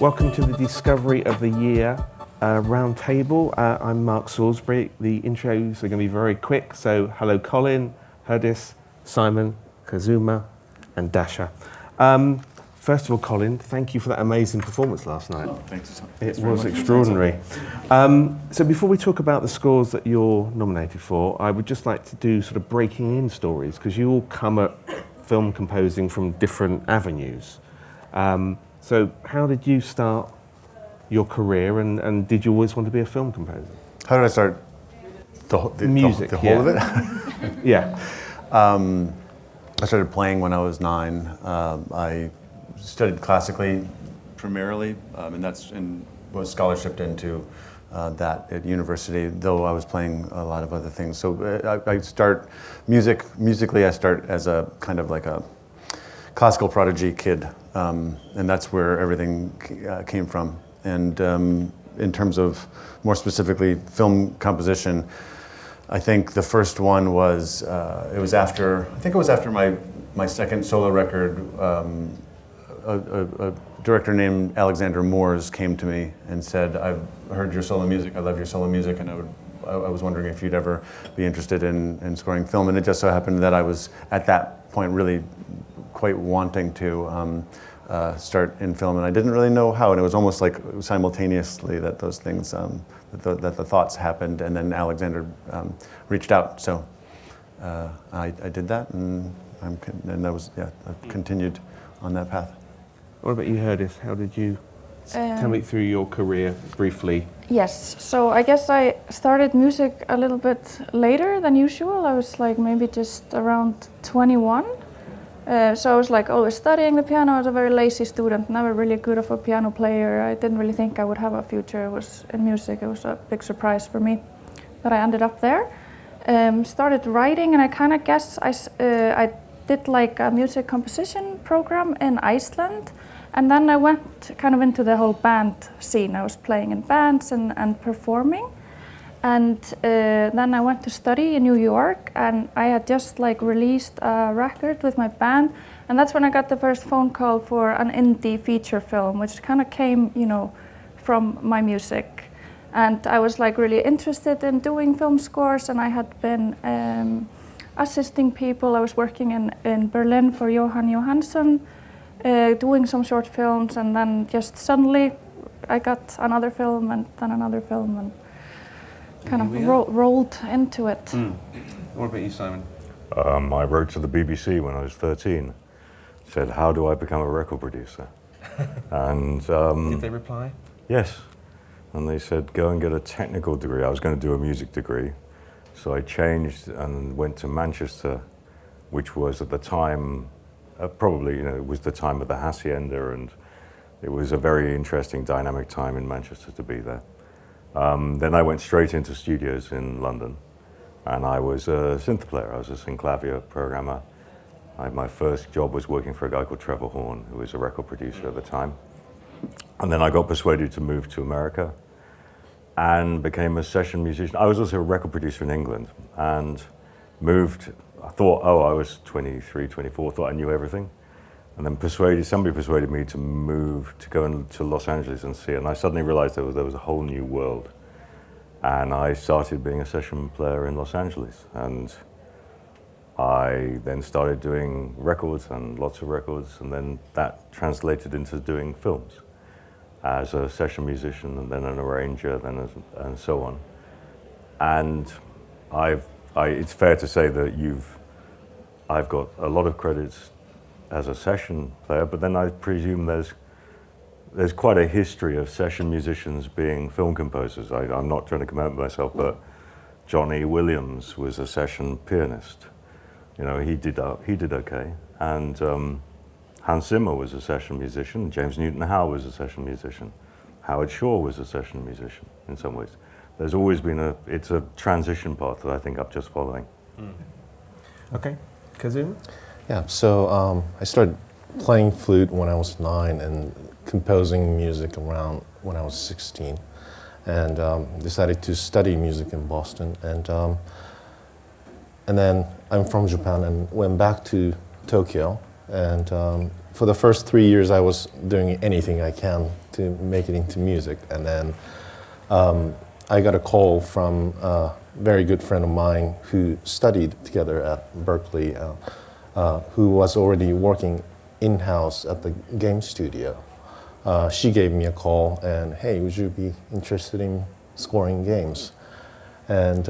Welcome to the Discovery of the Year Roundtable. I'm Mark Salisbury. The intros are going to be very quick. So, hello Colin, Herdís, Simon, Kazuma, and Dascha. First of all, Colin, thank you for that amazing performance last night. Oh, thanks. It was extraordinary. So before we talk about the scores that you're nominated for, I would just like to do sort of breaking in stories, because you all come at film composing from different avenues. So how did you start your career, and did you always want to be a film composer? How did I start? The music, the whole of it? Yeah. I started playing when I was 9. I studied classically primarily, and was scholarshiped into that at university, though I was playing a lot of other things. So I start musically I start as a kind of like a classical prodigy kid, and that's where everything came from. And in terms of more specifically film composition, I think the first one was it was after my second solo record. A director named Alexander Moores came to me and said, "I've heard your solo music. I love your solo music, and I was wondering if you'd ever be interested in scoring film." And it just so happened that I was at that point really quite wanting to start in film, and I didn't really know how. And it was almost like simultaneously that those things, that the thoughts happened, and then Alexander reached out. So I did that, and I've continued on that path. What about you, Herdís? How did you tell me through your career briefly? Yes, so I guess I started music a little bit later than usual. I was like maybe just around 21. So I was like always studying the piano. I was a very lazy student, never really good of a piano player. I didn't really think I would have a future in music. It was a big surprise for me that I ended up there. Started writing, and I kind of guess I did like a music composition program in Iceland, and then I went kind of into the whole band scene. I was playing in bands and performing, and then I went to study in New York, and I had just like released a record with my band, and that's when I got the first phone call for an indie feature film, which kind of came, from my music. And I was like really interested in doing film scores, and I had been assisting people. I was working in Berlin for Johan Johansson, doing some short films, and then just suddenly I got another film and then another film, and kind of rolled into it. What about you, Simon? I wrote to the BBC when I was 13, said, "How do I become a record producer?" And did they reply? Yes, and they said, "Go and get a technical degree." I was going to do a music degree. So I changed and went to Manchester, which was at the time, it was the time of the Hacienda, and it was a very interesting, dynamic time in Manchester to be there. Then I went straight into studios in London, and I was a synth player. I was a synclavier programmer. My first job was working for a guy called Trevor Horn, who was a record producer at the time. And then I got persuaded to move to America and became a session musician. I was also a record producer in England, and moved. I thought, I was 23, 24, thought I knew everything. And then somebody persuaded me to move, to go to Los Angeles and see it. And I suddenly realized there was a whole new world. And I started being a session player in Los Angeles. And I then started doing records, and lots of records, and then that translated into doing films as a session musician, and then an arranger, and so on. And it's fair to say that I've got a lot of credits as a session player, but then I presume there's quite a history of session musicians being film composers. I'm not trying to come out myself, but Johnny Williams was a session pianist. He did okay, and Hans Zimmer was a session musician. James Newton Howell was a session musician. Howard Shore was a session musician in some ways. There's always been it's a transition path that I think I'm just following. Okay, Kazuma? Yeah, so I started playing flute when I was 9 and composing music around when I was 16, and decided to study music in Boston. And then I'm from Japan and went back to Tokyo and for the first 3 years, I was doing anything I can to make it into music. And then I got a call from a very good friend of mine who studied together at Berkeley, who was already working in-house at the game studio. She gave me a call and, hey, would you be interested in scoring games? And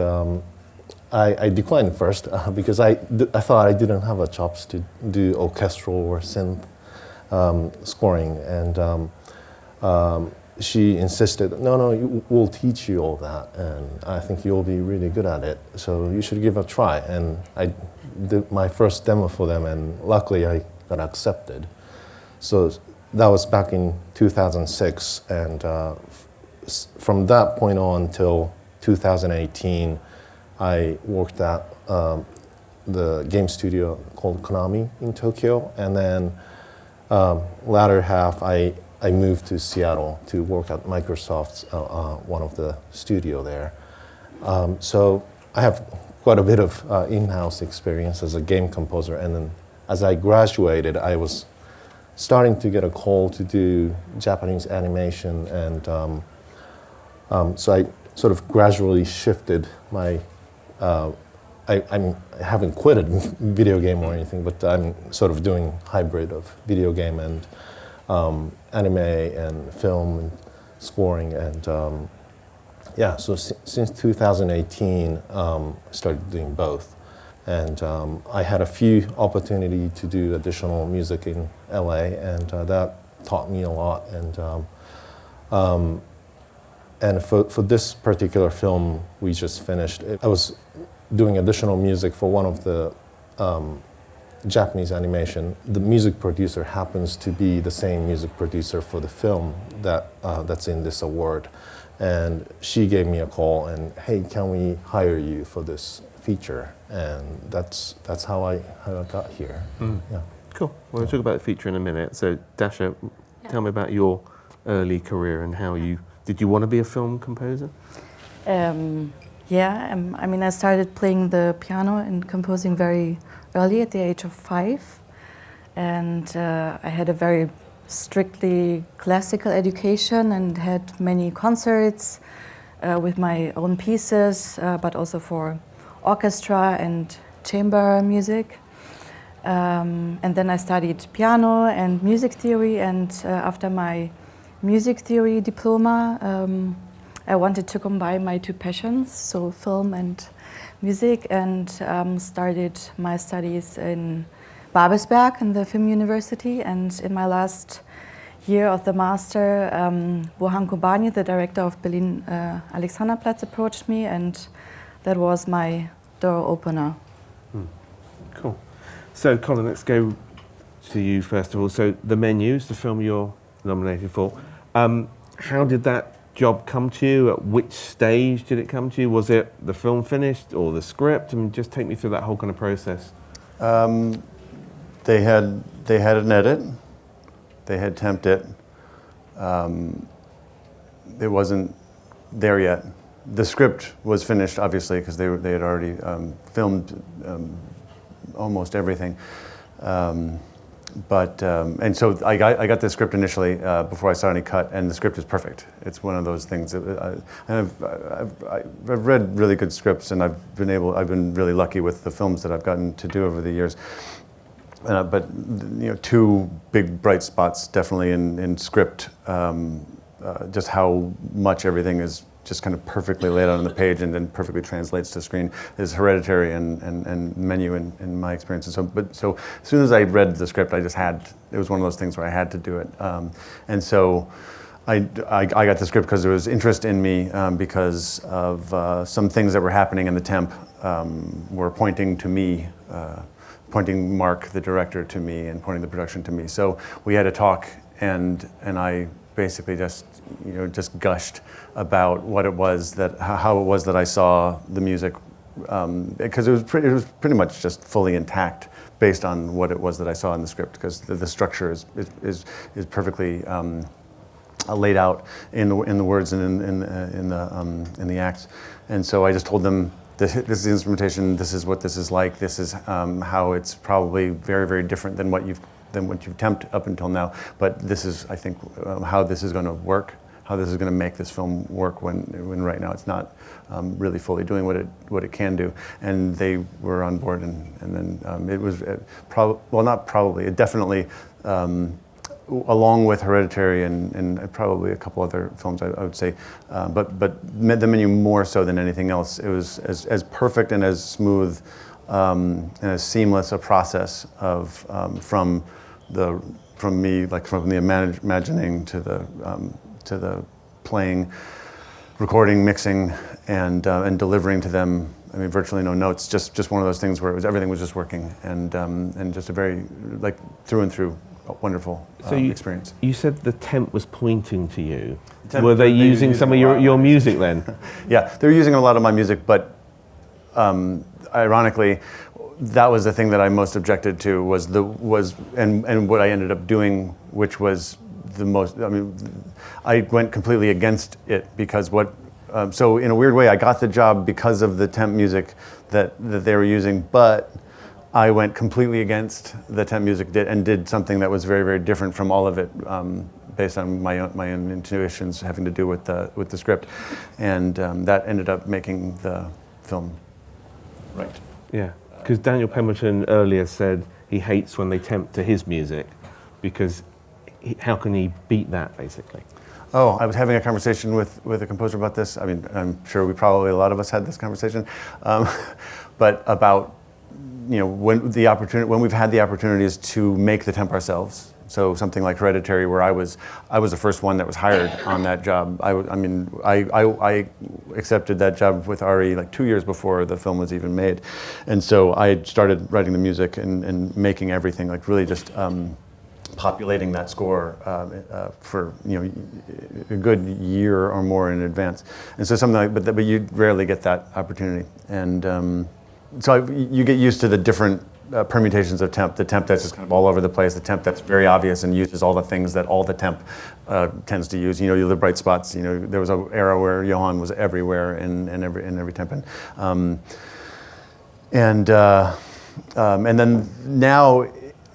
I declined first because I thought I didn't have a chops to do orchestral or synth scoring. And she insisted, no, we'll teach you all that, and I think you'll be really good at it, so you should give it a try. And I did my first demo for them, and luckily I got accepted. So that was back in 2006, and from that point on till 2018, I worked at the game studio called Konami in Tokyo, and then latter half I moved to Seattle to work at Microsoft's one of the studio there. So I have quite a bit of in-house experience as a game composer, and then as I graduated, I was starting to get a call to do Japanese animation, and so I sort of gradually shifted my. I haven't quit a video game or anything, but I'm sort of doing hybrid of video game and anime and film and scoring, and yeah. So since 2018, I started doing both, and I had a few opportunity to do additional music in LA, and that taught me a lot. And for this particular film we just finished, I was doing additional music for one of the Japanese animation. The music producer happens to be the same music producer for the film that's in this award. And she gave me a call and, hey, can we hire you for this feature? And that's how I got here. Yeah. Cool. Well, we'll talk about the feature in a minute. So, Dascha, tell me about your early career and how did you want to be a film composer? Yeah, I mean, I started playing the piano and composing very early at the age of 5. And I had a very strictly classical education and had many concerts with my own pieces, but also for orchestra and chamber music. And then I studied piano and music theory, and after my music theory diploma, I wanted to combine my two passions, so film and music, and started my studies in Babelsberg in the Film University. And in my last year of the master, Bohan Kobani, the director of Berlin Alexanderplatz, approached me, and that was my door opener. Cool. So, Colin, let's go to you first of all. So, The Menus, the film you're nominated for, how did that job come to you? At which stage did it come to you? Was it the film finished or the script? I mean, just take me through that whole kind of process. They had an edit. They had temped it. It wasn't there yet. The script was finished, obviously, because they had already filmed almost everything. And so I got the script initially before I saw any cut, and the script is perfect. It's one of those things. I've read really good scripts, and I've been really lucky with the films that I've gotten to do over the years. But two big bright spots definitely in script, just how much everything is just kind of perfectly laid out on the page and then perfectly translates to screen is Hereditary and Menu in my experience. And so as soon as I read the script, it was one of those things where I had to do it. And so I got the script because there was interest in me because of some things that were happening in the temp were pointing to me, pointing Mark, the director, to me and pointing the production to me. So we had a talk, and I basically just gushed about what it was how it was that I saw the music, because it was pretty much just fully intact based on what it was that I saw in the script, because the structure is perfectly laid out in the words and in the acts. And so I just told them, this is the instrumentation, this is what this is like, this is how it's probably very, very different than what you've than what you've temped up until now. But this is, I think, how this is going to work, how this is going to make this film work when right now it's not really fully doing what it can do. And they were on board, and then it was it definitely, along with Hereditary and probably a couple other films, I would say, but the menu more so than anything else. It was as perfect and as smooth and as seamless a process of from me, like from the imagining to the playing, recording, mixing, and delivering to them. I mean, virtually no notes. Just one of those things where everything was just working, and just a very, like, through and through wonderful experience. You said the temp was pointing to you. Were they using some of your music then? Yeah, they were using a lot of my music, but ironically, that was the thing that I most objected to and what I ended up doing, which was the most. I mean, I went completely against it because so in a weird way, I got the job because of the temp music that they were using, but I went completely against the temp music and did something that was very, very different from all of it, based on my own intuitions having to do with the script, and that ended up making the film right. Yeah, because Daniel Pemberton earlier said he hates when they temp to his music, because how can he beat that, basically? Oh, I was having a conversation with a composer about this. I mean, I'm sure a lot of us had this conversation, but about, you know, when we've had the opportunities to make the temp ourselves. So something like Hereditary, where I was the first one that was hired on that job. I accepted that job with Ari like 2 years before the film was even made, and so I started writing the music and making everything, like really just populating that score for, you know, a good year or more in advance. And so something like, but you rarely get that opportunity, and so you get used to the different permutations of temp. The temp that's just kind of all over the place. The temp that's very obvious and uses all the things that all the temp tends to use. You know, the bright spots. You know, there was an era where Johan was everywhere in every temp, and then now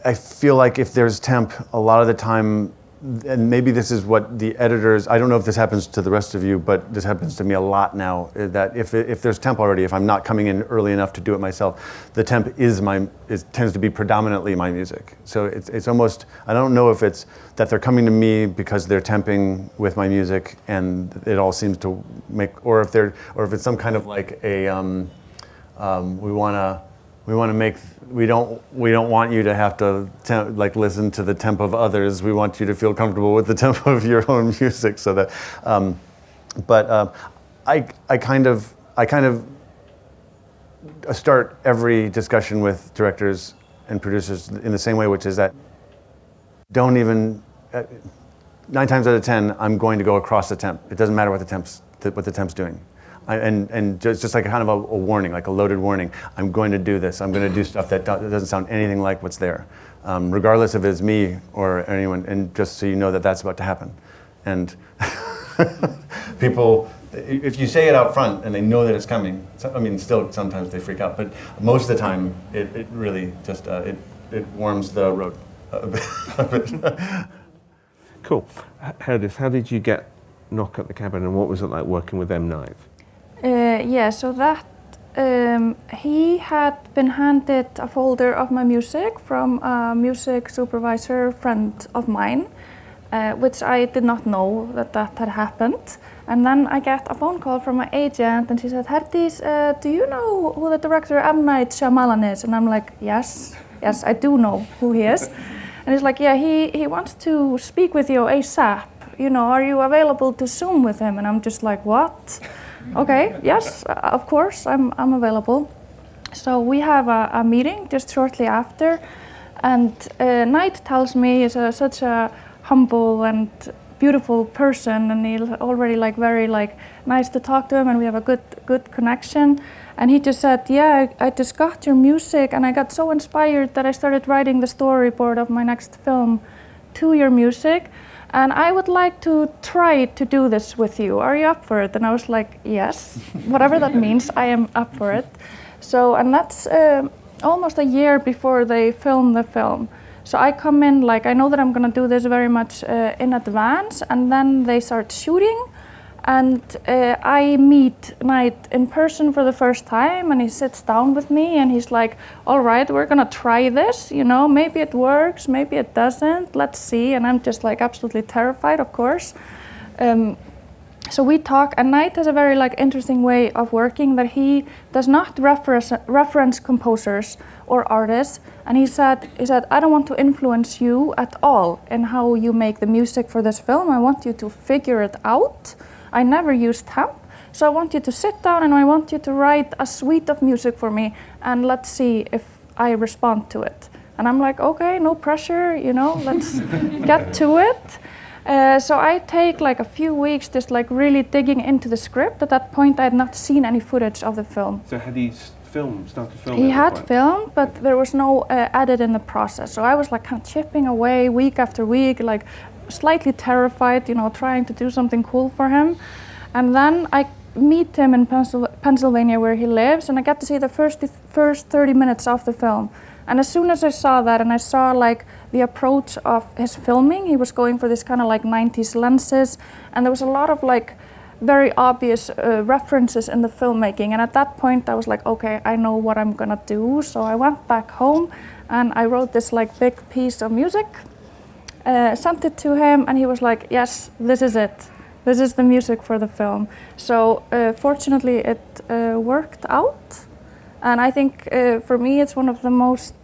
I feel like if there's temp, a lot of the time, and maybe this is what the editors, I don't know if this happens to the rest of you, but this happens to me a lot now, that if there's temp already, if I'm not coming in early enough to do it myself, the temp tends to be predominantly my music. So it's almost, I don't know if it's that they're coming to me because they're temping with my music and it all seems to make, or if it's some kind of like a, we don't want you to have to listen to the temp of others. We want you to feel comfortable with the tempo of your own music. So that, I kind of start every discussion with directors and producers in the same way, which is that don't even 9 times out of 10 I'm going to go across the temp. It doesn't matter what the temp's doing. And just like a kind of a warning, like a loaded warning. I'm going to do this. I'm going to do stuff that doesn't sound anything like what's there, regardless if it's me or anyone. And just so you know that that's about to happen. And people, if you say it out front and they know that it's coming, I mean, still sometimes they freak out, but most of the time it really just it warms the road a bit. Cool. Herdís, how did you get Knock at the Cabin, and what was it like working with M. Night? Yeah, so that he had been handed a folder of my music from a music supervisor friend of mine, which I did not know that had happened. And then I get a phone call from my agent, and she said, "Herdís, do you know who the director M. Night Shyamalan is?" And I'm like, yes, I do know who he is. And he's like, "Yeah, he wants to speak with you ASAP. You know, are you available to Zoom with him?" And I'm just like, what? Okay, yes, of course, I'm available. So we have a meeting just shortly after, and Night tells me he's such a humble and beautiful person, and he's already very nice to talk to him, and we have a good connection. And he just said, "Yeah, I just got your music, and I got so inspired that I started writing the storyboard of my next film to your music. And I would like to try to do this with you. Are you up for it?" And I was like, yes, whatever that means, I am up for it. So, and that's almost a year before they filmed the film. So I come in like, I know that I'm gonna do this very much in advance, and then they start shooting, and I meet Knight in person for the first time, and he sits down with me and he's like, all right, we're gonna try this, you know, maybe it works, maybe it doesn't, let's see. And I'm just like absolutely terrified, of course. So we talk, and Knight has a very like interesting way of working, that he does not reference composers or artists. And he said, I don't want to influence you at all in how you make the music for this film. I want you to figure it out. I never used temp, so I want you to sit down and I want you to write a suite of music for me, and let's see if I respond to it. And I'm like, okay, no pressure, you know, let's get to it. So I take like a few weeks just like really digging into the script. At that point I had not seen any footage of the film. So had he started filming? He had filmed, but there was no edit in the process. So I was like kind of chipping away week after week, like slightly terrified, you know, trying to do something cool for him. And then I meet him in Pennsylvania where he lives, and I got to see the first 30 minutes of the film. And as soon as I saw that, and I saw like the approach of his filming, he was going for this kind of like 90s lenses, and there was a lot of like very obvious references in the filmmaking. And at that point I was like, okay, I know what I'm gonna do. So I went back home and I wrote this like big piece of music, sent it to him, and he was like, yes, this is it. This is the music for the film. So fortunately it worked out. And I think for me it's one of the most,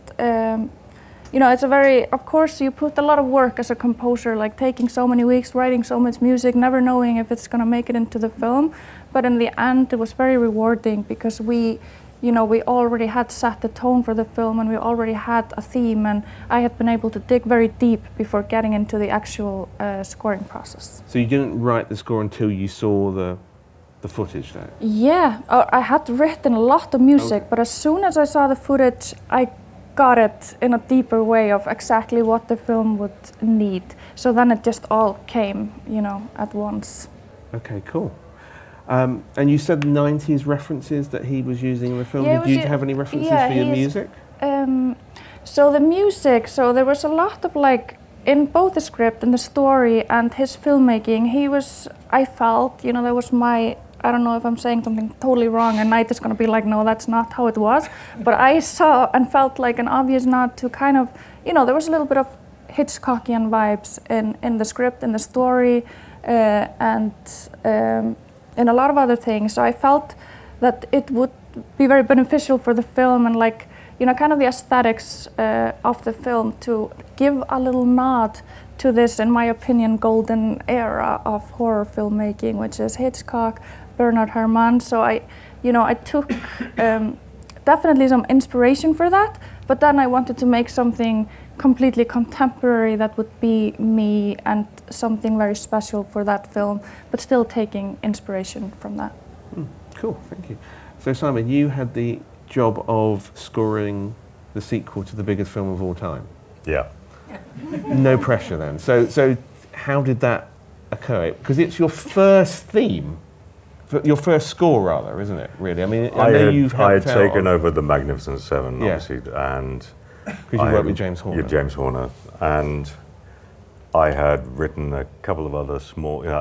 you know, it's a very, of course you put a lot of work as a composer, like taking so many weeks, writing so much music, never knowing if it's gonna make it into the film. But in the end it was very rewarding, because we, you know, we already had set the tone for the film, and we already had a theme, and I had been able to dig very deep before getting into the actual scoring process. So you didn't write the score until you saw the footage there? Yeah, I had written a lot of music, but as soon as I saw the footage, I got it in a deeper way of exactly what the film would need. So then it just all came, you know, at once. Okay, cool. And you said 90s references that he was using in the film. Yeah, Did you have any references for your music? So the music, so there was a lot of like, in both the script and the story and his filmmaking, he was, I felt, you know, that was my, I don't know if I'm saying something totally wrong, and Knight is gonna be like, no, that's not how it was. But I saw and felt like an obvious nod to kind of, you know, there was a little bit of Hitchcockian vibes in the script, in the story, and in a lot of other things. So I felt that it would be very beneficial for the film, and like, you know, kind of the aesthetics of the film, to give a little nod to this, in my opinion, golden era of horror filmmaking, which is Hitchcock, Bernard Herrmann. So I took definitely some inspiration for that, but then I wanted to make something completely contemporary that would be me, and something very special for that film, but still taking inspiration from that. Cool, thank you. So Simon, you had the job of scoring the sequel to the biggest film of all time. Yeah. No pressure then. So how did that occur? Because it's your first theme, your first score rather, isn't it? Really, I mean, I had taken over the Magnificent Seven, yeah, obviously, and because you worked with James Horner. Yeah, James Horner, and I had written a couple of other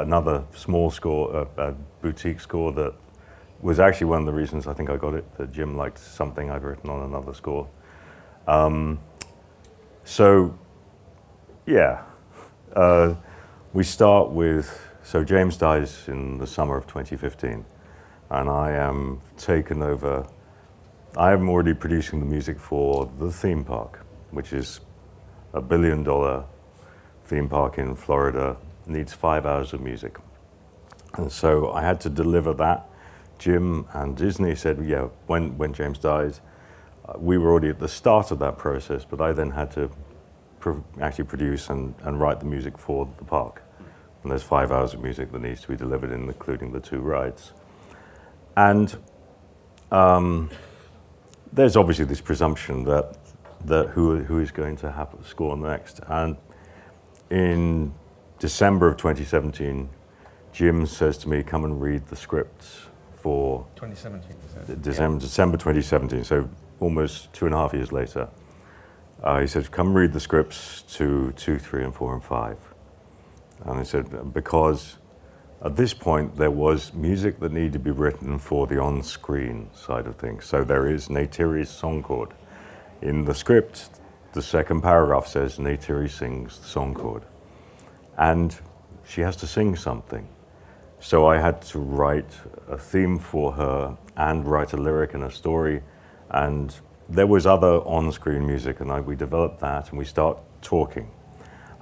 another small score, a boutique score that was actually one of the reasons I think I got it, that Jim liked something I'd written on another score. We start with, so James dies in the summer of 2015, and I am taken over. I am already producing the music for the theme park, which is a $1 billion theme park in Florida, needs 5 hours of music. And so I had to deliver that. Jim and Disney said, yeah, when James dies, we were already at the start of that process, but I then had to actually produce and write the music for the park. And there's 5 hours of music that needs to be delivered, including the 2 rides. And there's obviously this presumption that who is going to have a score next. And in December of 2017, Jim says to me, come and read the scripts for 2017, December 2017, so almost 2.5 years later. He said, come read the scripts to 2, 3, and 4, and 5. And I said, because at this point there was music that needed to be written for the on-screen side of things. So there is Neytiri's song chord. In the script, the second paragraph says Neytiri sings the song chord. And she has to sing something. So I had to write a theme for her and write a lyric and a story. And there was other on-screen music, and we developed that, and we start talking.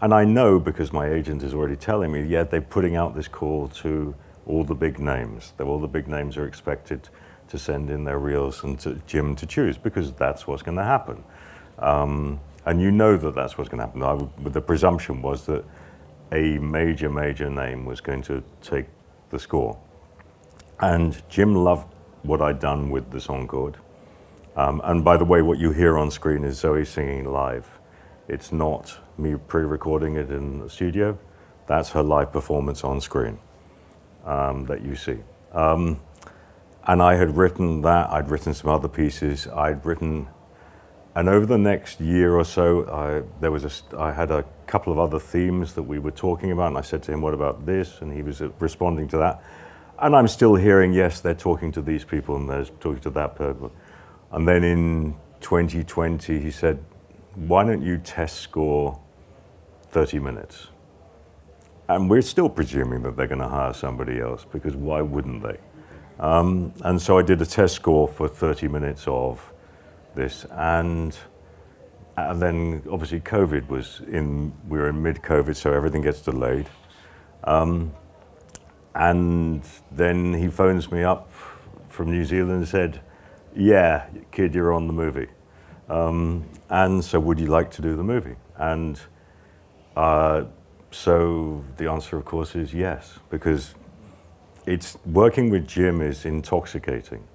And I know, because my agent is already telling me, yeah, they're putting out this call to all the big names. That all the big names are expected to send in their reels and to Jim to choose, because that's what's going to happen. And you know that that's what's going to happen. The presumption was that a major name was going to take the score. And Jim loved what I'd done with the song chord. And by the way, what you hear on screen is Zoe singing live. It's not me pre-recording it in the studio. That's her live performance on screen that you see. And I had written that, I'd written some other pieces, and over the next year or so, I had a couple of other themes that we were talking about, and I said to him, what about this? And he was responding to that. And I'm still hearing, yes, they're talking to these people, and they're talking to that person. And then in 2020, he said, why don't you test score 30 minutes? And we're still presuming that they're going to hire somebody else, because why wouldn't they? And so I did a test score for 30 minutes of this, and then obviously COVID we were in mid-COVID, so everything gets delayed. And then he phones me up from New Zealand and said, yeah, kid, you're on the movie. And so would you like to do the movie? And so the answer, of course, is yes, because working with Jim is intoxicating.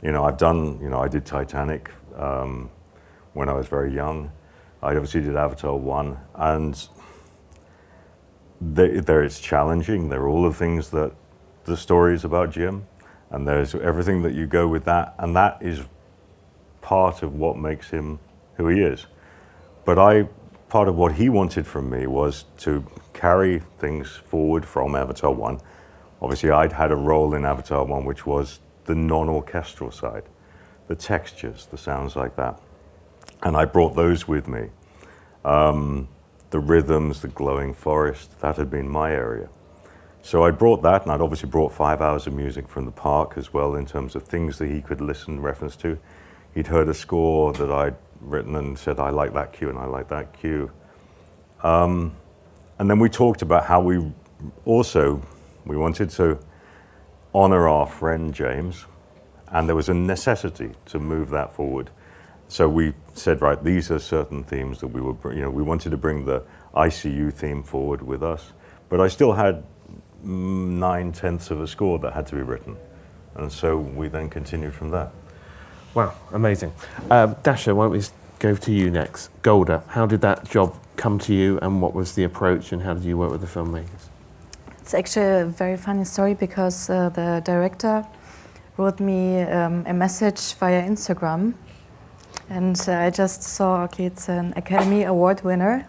I did Titanic when I was very young. I obviously did Avatar 1, and it's challenging. There are all the things that the stories about Jim, and there's everything that you go with that, and that is part of what makes him who he is. But part of what he wanted from me was to carry things forward from Avatar 1. Obviously, I'd had a role in Avatar 1, which was the non-orchestral side, the textures, the sounds like that. And I brought those with me. The rhythms, the glowing forest, that had been my area. So I brought that, and I'd obviously brought 5 hours of music from the park as well, in terms of things that he could listen reference to. He'd heard a score that I'd written and said, I like that cue and I like that cue. And then we talked about how we wanted to honor our friend James, and there was a necessity to move that forward. So we said, right, these are certain themes that we wanted to bring the ICU theme forward with us, but I still had 9/10 of a score that had to be written. And so we then continued from that. Wow, amazing. Dascha, why don't we go to you next? Golda, how did that job come to you, and what was the approach, and how did you work with the filmmakers? It's actually a very funny story, because the director wrote me a message via Instagram, and I just saw, okay, it's an Academy Award winner,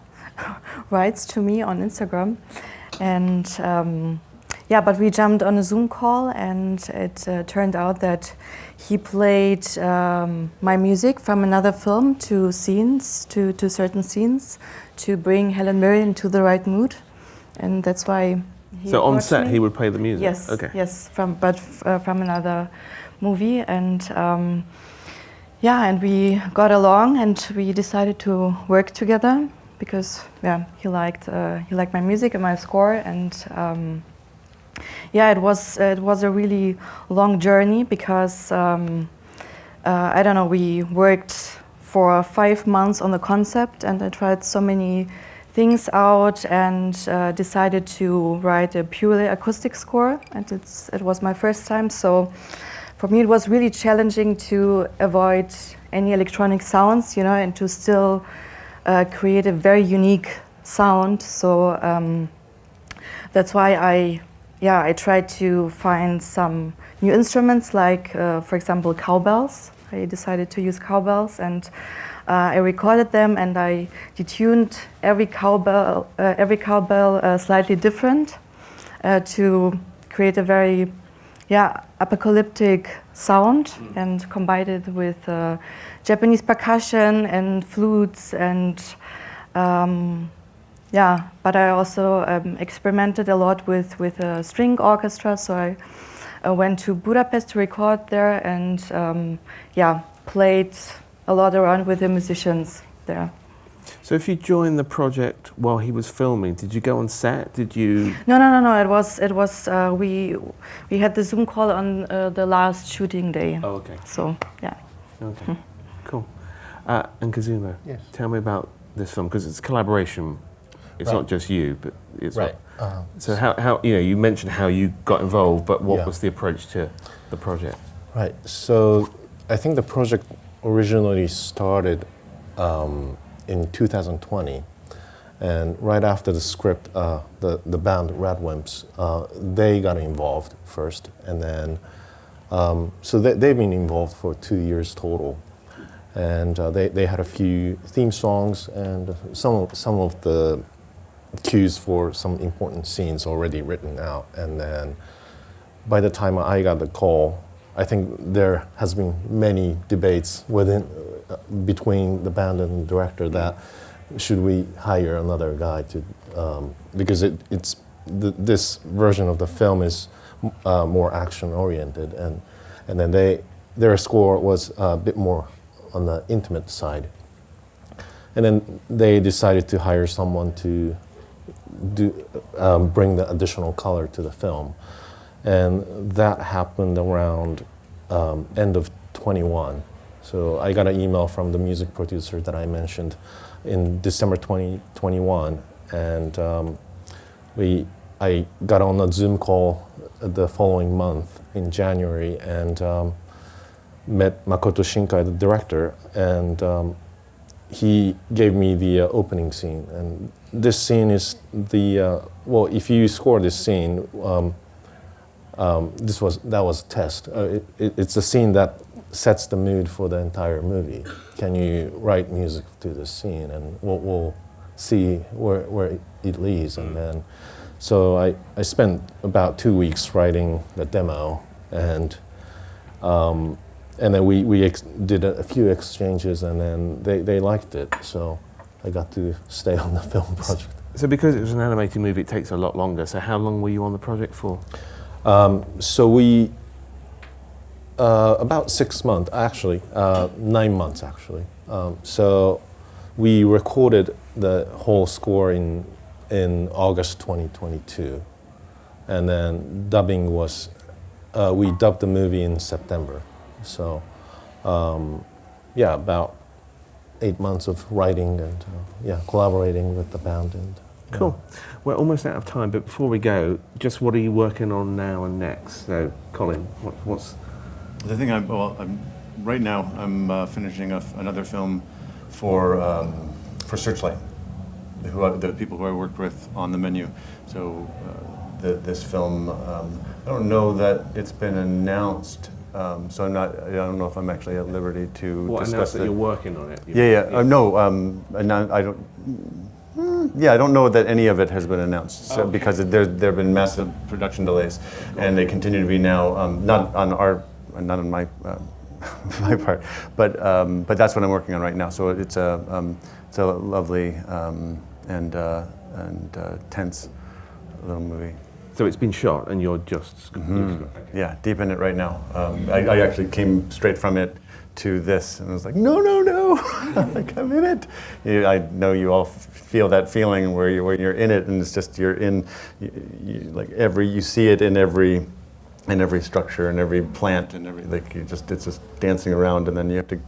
writes to me on Instagram, and but we jumped on a Zoom call, and it turned out that he played my music from another film to certain scenes, to bring Helen Mirren into the right mood, and that's why. So on set, he would play the music? Yes, okay. Yes, from another movie, and and we got along, and we decided to work together, because he liked my music and my score, and it was a really long journey, because we worked for 5 months on the concept, and I tried so many things out, and decided to write a purely acoustic score, and it was my first time, so for me it was really challenging to avoid any electronic sounds, and to still create a very unique sound. So that's why I tried to find some new instruments, like for example cowbells. I decided to use cowbells, and I recorded them and I detuned every cowbell slightly different to create a very apocalyptic sound and combined it with Japanese percussion and flutes and but I also experimented a lot with a string orchestra, so I went to Budapest to record there and played a lot around with the musicians there. So if you joined the project while he was filming, did you go on set? Did you? No. It was we had the Zoom call on the last shooting day. Oh, okay. So yeah. Okay. Cool. And Kazuma, Yes. tell me about this film because it's a collaboration. It's not just you, but it's Right. So how you mentioned how you got involved, but what Yeah. was the approach to the project? Right. So I think the project originally started in 2020, and right after the script, the band Red Wimps, they got involved first, and then so they've been involved for 2 years total, and they had a few theme songs and some of the cues for some important scenes already written out, and then by the time I got the call, I think there has been many debates between the band and the director that should we hire another guy to because this version of the film is more action oriented, and then their score was a bit more on the intimate side, and then they decided to hire someone to bring the additional color to the film, and that happened around end of 21. So I got an email from the music producer that I mentioned in December 2021, and I got on a Zoom call the following month in January and met Makoto Shinkai, the director, and he gave me the opening scene. And this scene is if you score this scene, that was a test. It's a scene that sets the mood for the entire movie. Can you write music to this scene, and we'll see where it leads. And then, so I spent about 2 weeks writing the demo, and then we did a few exchanges, and then they liked it. So I got to stay on the film project. So because it was an animated movie, it takes a lot longer. So how long were you on the project for? So we, about 6 months, actually, 9 months actually. So we recorded the whole score in August 2022. And then dubbing was, we dubbed the movie in September. So about 8 months of writing and collaborating with the band. And Cool. We're almost out of time, but before we go, just what are you working on now and next? So, Colin, what's... The thing right now I'm finishing another film for Searchlight, the people who I worked with on the menu. So this film, I don't know that it's been announced, so I don't know if I'm actually at liberty to discuss that you're working on it? I don't know that any of it has been announced because there have been massive production delays, and they continue to be now. Not on my my part, but that's what I'm working on right now. So it's a lovely and tense little movie. So it's been shot, and you're just Yeah, deep in it right now. I actually came straight from it to this, and I was like, no, like, I'm in it. I know you all feel that feeling where you're in it, and it's just you're in, you see it in every structure and every plant and it's just dancing around, and then you have to.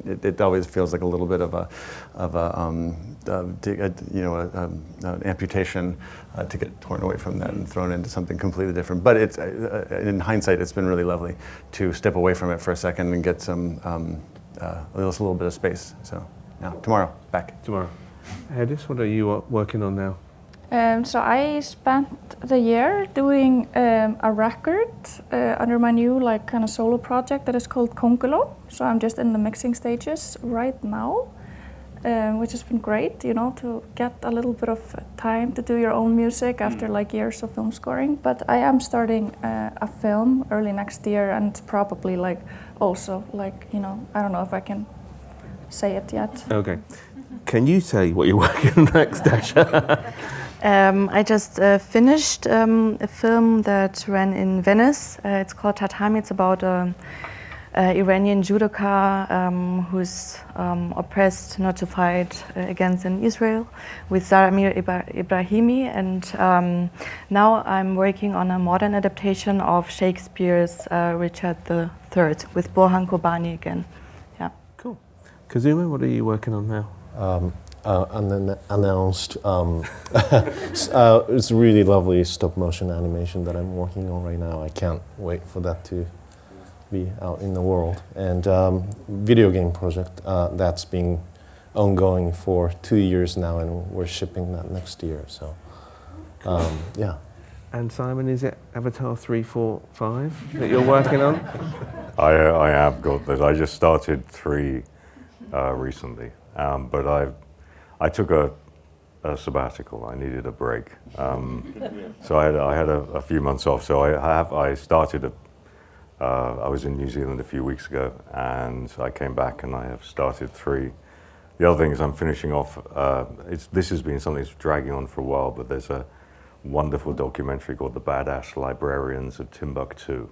It always feels like a little bit of an amputation to get torn away from that and thrown into something completely different. But it's in hindsight, it's been really lovely to step away from it for a second and get some a little bit of space. So now tomorrow, back. tomorrow. Herdís, what are you working on now? So I spent the year doing a record under my new like kind of solo project that is called Kongolo. So I'm just in the mixing stages right now, which has been great, you know, to get a little bit of time to do your own music after like years of film scoring. But I am starting a film early next year, and probably like also like, you know, I don't know if I can say it yet. Okay. Can you say what you're working on next, Dascha? I just finished a film that ran in Venice. It's called Tatami. It's about an Iranian judoka who's oppressed, not to fight against in Israel, with Zaramir Ibrahimi. And now I'm working on a modern adaptation of Shakespeare's Richard III with Burhan Kobani again. Yeah. Cool. Kazuma, what are you working on now? Unannounced. It's really lovely stop motion animation that I'm working on right now. I can't wait for that to be out in the world. And video game project that's been ongoing for 2 years now, and we're shipping that next year. So, yeah. And Simon, is it Avatar 3, 4, 5 that you're working on? I have got those. I just started 3 recently, but I took a sabbatical. I needed a break, so I had a few months off. So I started. I was in New Zealand a few weeks ago, and I came back and I have started 3. The other thing is I'm finishing off. This has been something that's dragging on for a while, but there's a wonderful documentary called The Badass Librarians of Timbuktu,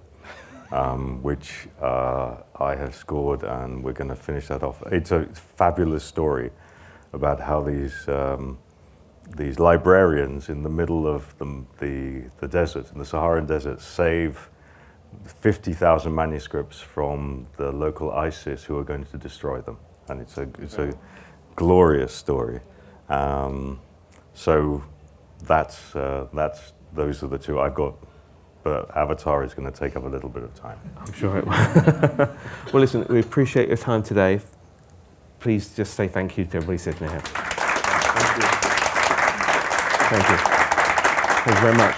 which I have scored, and we're going to finish that off. It's a fabulous story about how these librarians in the middle of the desert, in the Saharan desert, save 50,000 manuscripts from the local ISIS who are going to destroy them, and it's a glorious story. So that's those are the 2 I've got. But Avatar is going to take up a little bit of time. I'm sure it will. Well, listen, we appreciate your time today. Please just say thank you to everybody sitting here. Thank you. Thank you very much.